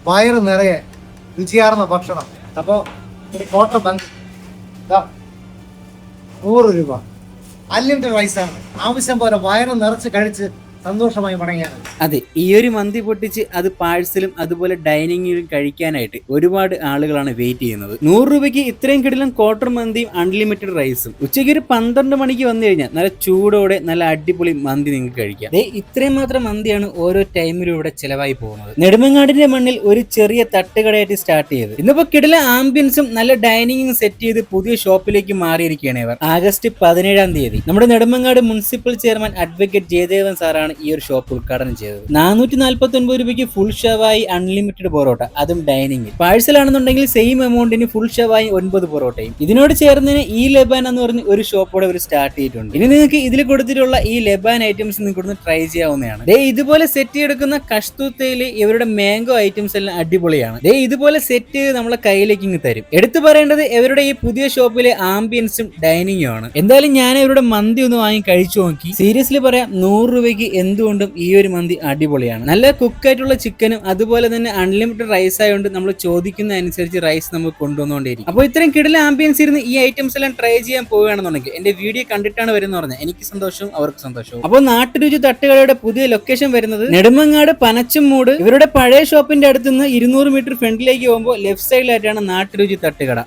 വയറ് നിറയെ രുചിയാർന്ന ഭക്ഷണം. അപ്പോൾ ഒരു കോട്ട മന്തി 100 രൂപ. അൺലിമിറ്റഡ് റൈസാണ്. ആവശ്യം പോലെ വയറ് നിറച്ച് കഴിച്ച് സന്തോഷമായി മടങ്ങിയാണ്. അതെ, ഈ ഒരു മന്തി പൊട്ടിച്ച് അത് പാഴ്സലും അതുപോലെ ഡൈനിങ്ങിലും കഴിക്കാനായിട്ട് ഒരുപാട് ആളുകളാണ് വെയിറ്റ് ചെയ്യുന്നത്. 100 രൂപയ്ക്ക് ഇത്രയും കിടിലം ക്വാർട്ടർ മന്തിയും അൺലിമിറ്റഡ് റൈസും. ഉച്ചയ്ക്ക് ഒരു 12 മണിക്ക് വന്നു കഴിഞ്ഞാൽ നല്ല ചൂടോടെ നല്ല അടിപൊളി മന്തി നിങ്ങൾക്ക് കഴിക്കാം. ഇത്രയും മാത്രം മന്തിയാണ് ഓരോ ടൈമിലും ഇവിടെ ചെലവായി പോകുന്നത്. നെടുമങ്ങാടിന്റെ മണ്ണിൽ ഒരു ചെറിയ തട്ടുകടയായിട്ട് സ്റ്റാർട്ട് ചെയ്ത് ഇന്നിപ്പോ കിടില ആംബിയൻസും നല്ല ഡൈനിങ്ങും സെറ്റ് ചെയ്ത് പുതിയ ഷോപ്പിലേക്ക് മാറിയിരിക്കുകയാണ് ഇവർ. ആഗസ്റ്റ് 17 തീയതി നമ്മുടെ Nedumangad municipal chairman advocate Jayadevan സാറാണ് ഈ ഒരു ഷോപ്പ് ഉദ്ഘാടനം ചെയ്തത്. 449 രൂപയ്ക്ക് ഫുൾ ഷവായി അൺലിമിറ്റഡ് പൊറോട്ട, അതും ഡൈനിങ്ങിൽ. പാഴ്സൽ ആണെന്നുണ്ടെങ്കിൽ സെയിം എമൗണ്ടിന് ഫുൾ ഷവായി 9 പൊറോട്ടയും. ഇതിനോട് ചേർന്നതിന് ഈ ലബാൻ എന്ന് പറഞ്ഞ് ഒരു ഷോപ്പോടെ അവർ സ്റ്റാർട്ട് ചെയ്തിട്ടുണ്ട്. ഇനി നിങ്ങൾക്ക് ഇതിൽ കൊടുത്തിട്ടുള്ള ഈ ലബാൻ ഐറ്റംസ് നിങ്ങൾക്ക് ട്രൈ ചെയ്യാവുന്നതാണ്. ഇതുപോലെ സെറ്റ് ചെയ്തെടുക്കുന്ന കഷ്തൂത്തയില് ഇവരുടെ മാംഗോ ഐറ്റംസ് എല്ലാം അടിപൊളിയാണ്. ഇതുപോലെ സെറ്റ് ചെയ്ത് നമ്മളെ കയ്യിലേക്ക് ഇങ്ങ് തരും. എടുത്തു പറയേണ്ടത് ഇവരുടെ ഈ പുതിയ ഷോപ്പിലെ ആംബിയൻസും ഡൈനിങ്ങും ആണ്. എന്തായാലും ഞാൻ ഇവരുടെ മന്തി ഒന്ന് വാങ്ങി കഴിച്ചു നോക്കി. സീരിയസ്ലി പറയാം, 100 രൂപയ്ക്ക് എന്തുകൊണ്ടും ഈ ഒരു മന്തി അടിപൊളിയാണ്. നല്ല കുക്കായിട്ടുള്ള ചിക്കനും അതുപോലെ തന്നെ അൺലിമിറ്റഡ് റൈസ് ആയതുകൊണ്ട് നമ്മൾ ചോദിക്കുന്ന അനുസരിച്ച് റൈസ് നമുക്ക് കൊണ്ടുവന്നുകൊണ്ടേയിരിക്കും. അപ്പോൾ ഇത്രയും കിടിലൻ ആംബിയൻസ് ഇരുന്ന് ഈ ഐറ്റംസ് എല്ലാം ട്രൈ ചെയ്യാൻ പോവുകയാണെന്നുണ്ടെങ്കിൽ എന്റെ വീഡിയോ കണ്ടിട്ടാണ് വരുന്നത് പറഞ്ഞാൽ എനിക്ക് സന്തോഷവും അവർക്ക് സന്തോഷവും. അപ്പോൾ നാട്ടുരുചി തട്ടുകടയുടെ പുതിയ ലൊക്കേഷൻ വരുന്നത് നെടുമങ്ങാട് പനച്ചമൂട്. ഇവരുടെ പഴയ ഷോപ്പിന്റെ അടുത്ത് നിന്ന് 200 മീറ്റർ ഫ്രണ്ടിലേക്ക് പോകുമ്പോൾ ലെഫ്റ്റ് സൈഡിലായിട്ടാണ് നാട്ടുരുചി തട്ടുകട.